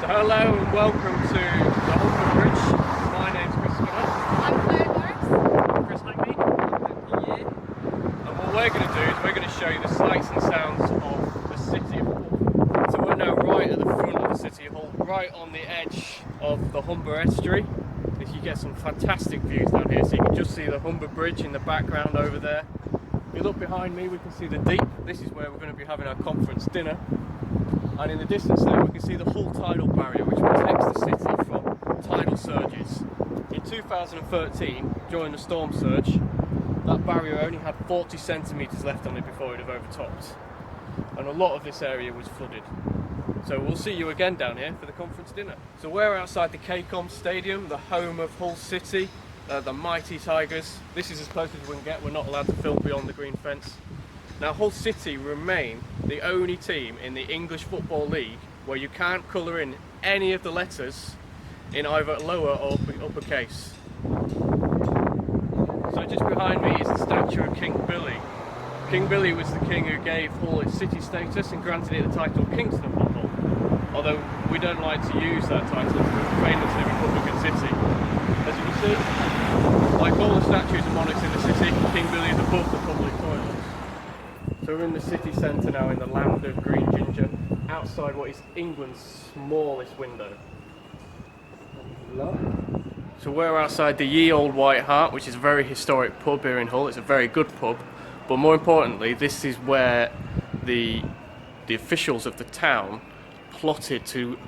So hello and welcome to the Humber Bridge. My name's Chris Scudder. I'm Claire Norris. Chris Hackney. Yeah. And what we're going to do is we're going to show you the sights and sounds of the city of Hull. So we're now right at the front of the city of Hull, right on the edge of the Humber estuary. You get some fantastic views down here, so you can just see the Humber Bridge in the background over there. If you look behind me, we can see the Deep. This is where we're going to be having our conference dinner. And in the distance there we can see the Hull tidal barrier, which protects the city from tidal surges. In 2013, during the storm surge, that barrier only had 40 centimetres left on it before it had overtopped. And a lot of this area was flooded. So we'll see you again down here for the conference dinner. So we're outside the KCOM Stadium, the home of Hull City, the mighty Tigers. This is as close as we can get. We're not allowed to film beyond the green fence. Now Hull City remain the only team in the English Football League where you can't colour in any of the letters in either lower or uppercase. So just behind me is the statue of King Billy. King Billy was the king who gave Hull its city status and granted it the title Kingston of Hull. Although we don't like to use that title, we're famously a Republican city. As you can see, like all the statues of monarchs in the city, King Billy is above the public toilets. So we're in the city centre now, in the land of green ginger, outside what is England's smallest window. So we're outside the Ye Old White Hart, which is a very historic pub here in Hull. It's a very good pub, but more importantly, this is where the officials of the town plotted to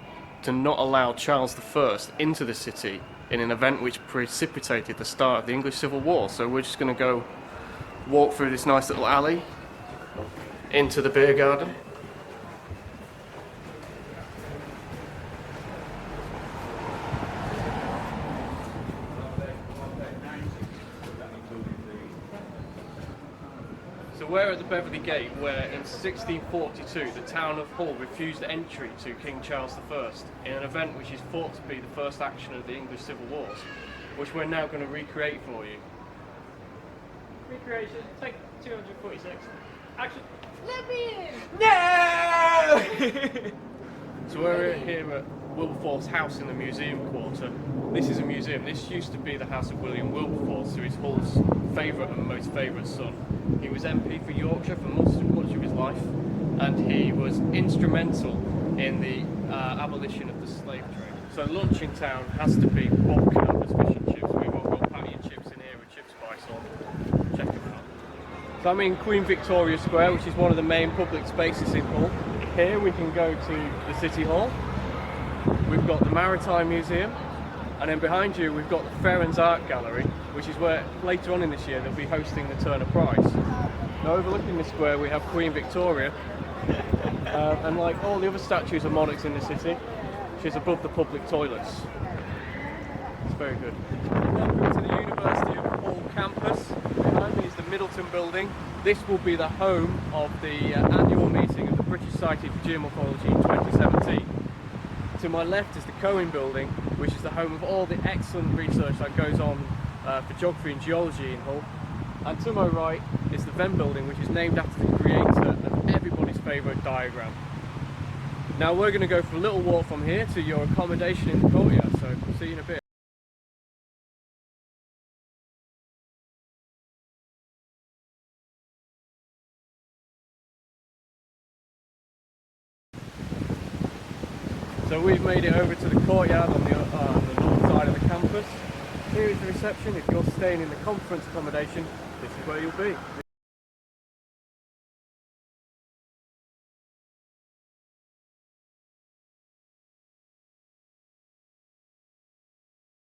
not allow Charles I into the city in an event which precipitated the start of the English Civil War. So we're just going to go walk through this nice little alley into the beer garden. So we're at the Beverley Gate, where in 1642 the town of Hull refused entry to King Charles I in an event which is thought to be the first action of the English Civil Wars, which we're now going to recreate for you. Recreation, take 246. Action. Let me in! No! So we're here at Wilberforce House in the museum quarter. This is a museum. This used to be the house of William Wilberforce, who is Hull's favourite and most favourite son. He was MP for Yorkshire for much of his life, and he was instrumental in the abolition of the slave trade. So lunch in town has to be Bob Canvas fish and chips. We've all got patty and chips in here with chip spice on. Check them out. So I'm in Queen Victoria Square, which is one of the main public spaces in Hull. Here we can go to the City Hall. We've got the Maritime Museum, and then behind you we've got the Ferrens Art Gallery, which is where later on in this year they'll be hosting the Turner Prize. Now overlooking the square we have Queen Victoria, and like all the other statues of monarchs in the city, she's above the public toilets. It's very good. Welcome to the University of Hull campus. Behind me is the Middleton building. This will be the home of the annual meeting of the British Society for Geomorphology in 2017. To my left is the Cohen building, which is the home of all the excellent research that goes on for geography and geology in Hull. And to my right is the Venn building, which is named after the creator of everybody's favourite diagram. Now we're going to go for a little walk from here to your accommodation in the courtyard, so see you in a bit. So we've made it over to the courtyard on the north side of the campus. Here is the reception. If you're staying in the conference accommodation, this is where you'll be.